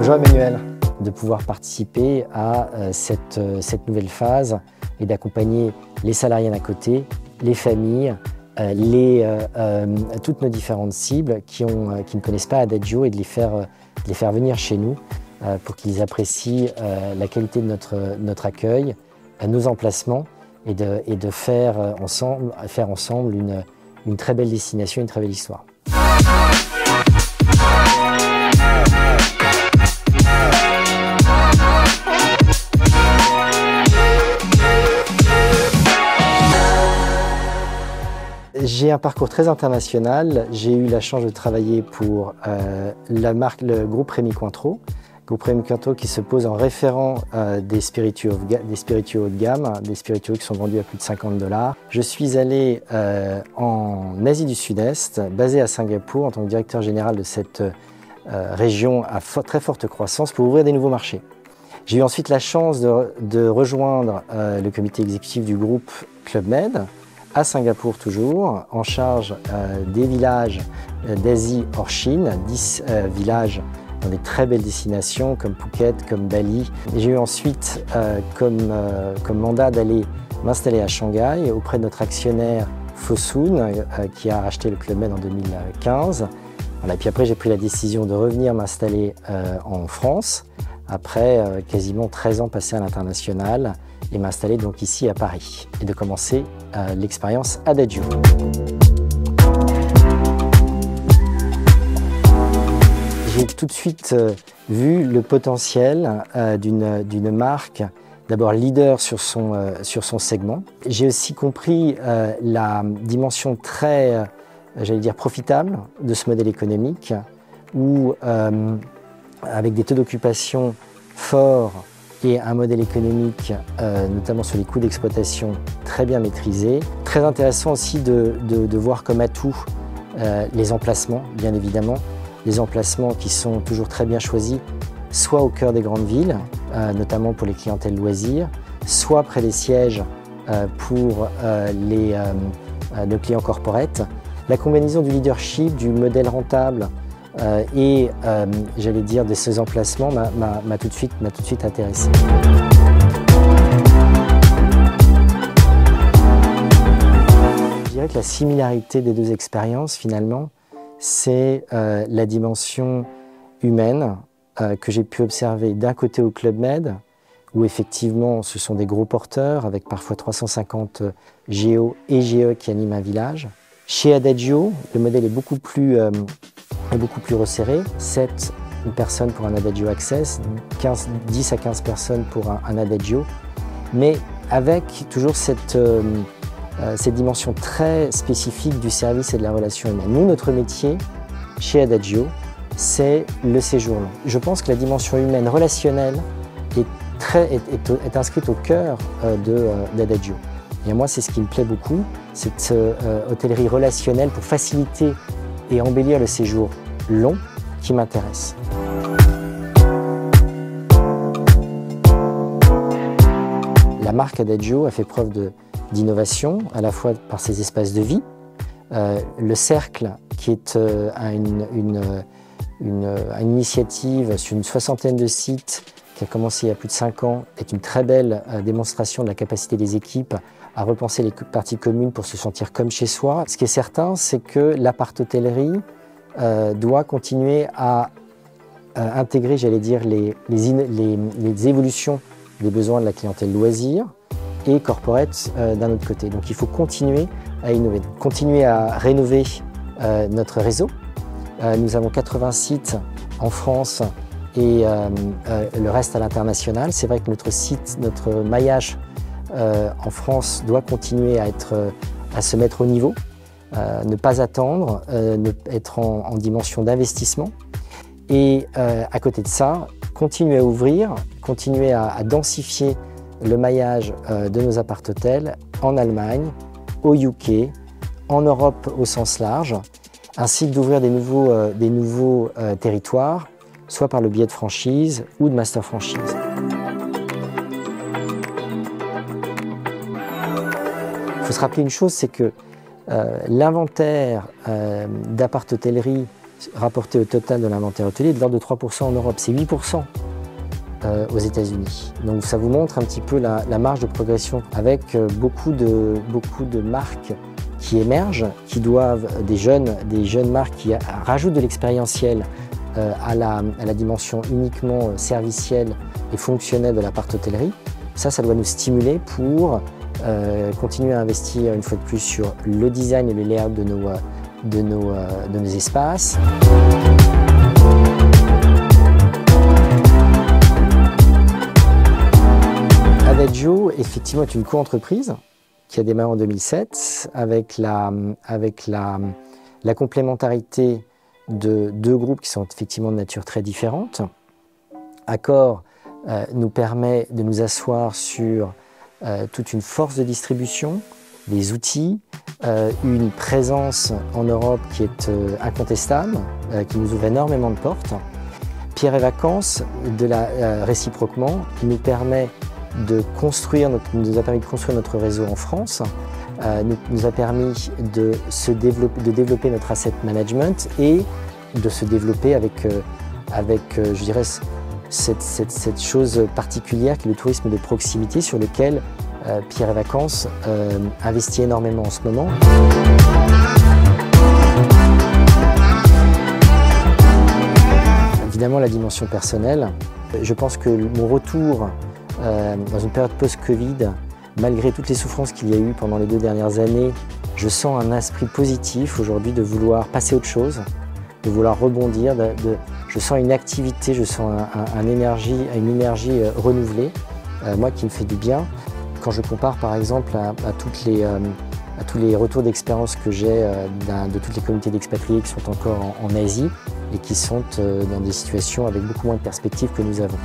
Bonjour Emmanuel, de pouvoir participer à cette nouvelle phase et d'accompagner les salariés d'un côté, les familles, toutes nos différentes cibles qui ne connaissent pas Adagio et de les faire venir chez nous pour qu'ils apprécient la qualité de notre accueil, nos emplacements et de faire ensemble une très belle destination, une très belle histoire. J'ai un parcours très international. J'ai eu la chance de travailler pour le groupe Rémy Cointreau. Groupe Rémy Cointreau qui se pose en référent des spiritueux haut de gamme, des spiritueux qui sont vendus à plus de 50 $. Je suis allé en Asie du Sud-Est, basé à Singapour en tant que directeur général de cette région à très forte croissance pour ouvrir des nouveaux marchés. J'ai eu ensuite la chance de rejoindre le comité exécutif du groupe Club Med, à Singapour toujours, en charge des villages d'Asie hors Chine, 10 villages dans des très belles destinations comme Phuket, comme Bali. J'ai eu ensuite comme mandat d'aller m'installer à Shanghai auprès de notre actionnaire Fosun qui a racheté le Club Med en 2015. Voilà, et puis après j'ai pris la décision de revenir m'installer en France après quasiment 13 ans passés à l'international et m'installer donc ici à Paris et de commencer l'expérience Adagio. J'ai tout de suite vu le potentiel d'une marque, d'abord leader sur son segment. J'ai aussi compris la dimension très, j'allais dire, profitable de ce modèle économique où, avec des taux d'occupation forts et un modèle économique, notamment sur les coûts d'exploitation, très bien maîtrisé. Très intéressant aussi de voir comme atout les emplacements, bien évidemment. Les emplacements qui sont toujours très bien choisis, soit au cœur des grandes villes, notamment pour les clientèles loisirs, soit près des sièges pour nos clients corporate. La combinaison du leadership, du modèle rentable et j'allais dire de ces emplacements m'a tout de suite intéressé. Je dirais que la similarité des deux expériences finalement, c'est la dimension humaine que j'ai pu observer d'un côté au Club Med, où effectivement ce sont des gros porteurs avec parfois 350 GO et GE qui animent un village. Chez Adagio, le modèle est beaucoup plus resserré, 7 personnes pour un Adagio Access, 10 à 15 personnes pour un Adagio, mais avec toujours cette dimension très spécifique du service et de la relation humaine. Nous, notre métier chez Adagio, c'est le séjour long. Je pense que la dimension humaine relationnelle est inscrite au cœur d'Adagio. Et moi, c'est ce qui me plaît beaucoup, cette hôtellerie relationnelle pour faciliter et embellir le séjour long qui m'intéresse. La marque Adagio a fait preuve d'innovation, à la fois par ses espaces de vie. Le Cercle, qui est une initiative sur une 60aine de sites qui a commencé il y a plus de 5 ans, est une très belle démonstration de la capacité des équipes à repenser les parties communes pour se sentir comme chez soi. Ce qui est certain, c'est que l'appart-hôtellerie doit continuer à intégrer, j'allais dire, les évolutions des besoins de la clientèle loisir et corporate d'un autre côté. Donc il faut continuer à innover, continuer à rénover notre réseau. Nous avons 80 sites en France et le reste à l'international. C'est vrai que notre maillage en France doit continuer à se mettre au niveau, ne pas attendre, être en dimension d'investissement. Et à côté de ça, continuer à ouvrir, continuer à densifier le maillage de nos appart-hôtels en Allemagne, au UK, en Europe au sens large, ainsi que d'ouvrir des nouveaux territoires, soit par le biais de franchise ou de master franchise. Il faut se rappeler une chose, c'est que l'inventaire d'appart-hôtellerie rapporté au total de l'inventaire hôtelier est de l'ordre de 3% en Europe. C'est 8% aux États-Unis. Donc ça vous montre un petit peu la marge de progression avec beaucoup de marques qui émergent, qui doivent, des jeunes marques qui rajoutent de l'expérientiel à la dimension uniquement servicielle et fonctionnelle de l'appart-hôtellerie. Ça doit nous stimuler pour continuer à investir une fois de plus sur le design et le layout de nos espaces. Adagio, effectivement, est une co-entreprise qui a démarré en 2007 avec la complémentarité de deux groupes qui sont effectivement de nature très différente. Accor nous permet de nous asseoir sur toute une force de distribution, des outils, une présence en Europe qui est incontestable, qui nous ouvre énormément de portes. Pierre et Vacances, réciproquement, qui nous a permis de construire notre réseau en France, nous a permis de développer notre asset management et de se développer avec je dirais, cette chose particulière qui est le tourisme de proximité sur lequel Pierre et Vacances investit énormément en ce moment. Évidemment, la dimension personnelle. Je pense que mon retour dans une période post-Covid, malgré toutes les souffrances qu'il y a eu pendant les 2 dernières années, je sens un esprit positif aujourd'hui de vouloir passer à autre chose, de vouloir rebondir. Je sens une activité, je sens une énergie renouvelée, moi qui me fait du bien. Quand je compare par exemple à tous les retours d'expérience que j'ai de toutes les communautés d'expatriés qui sont encore en Asie et qui sont dans des situations avec beaucoup moins de perspectives que nous avons.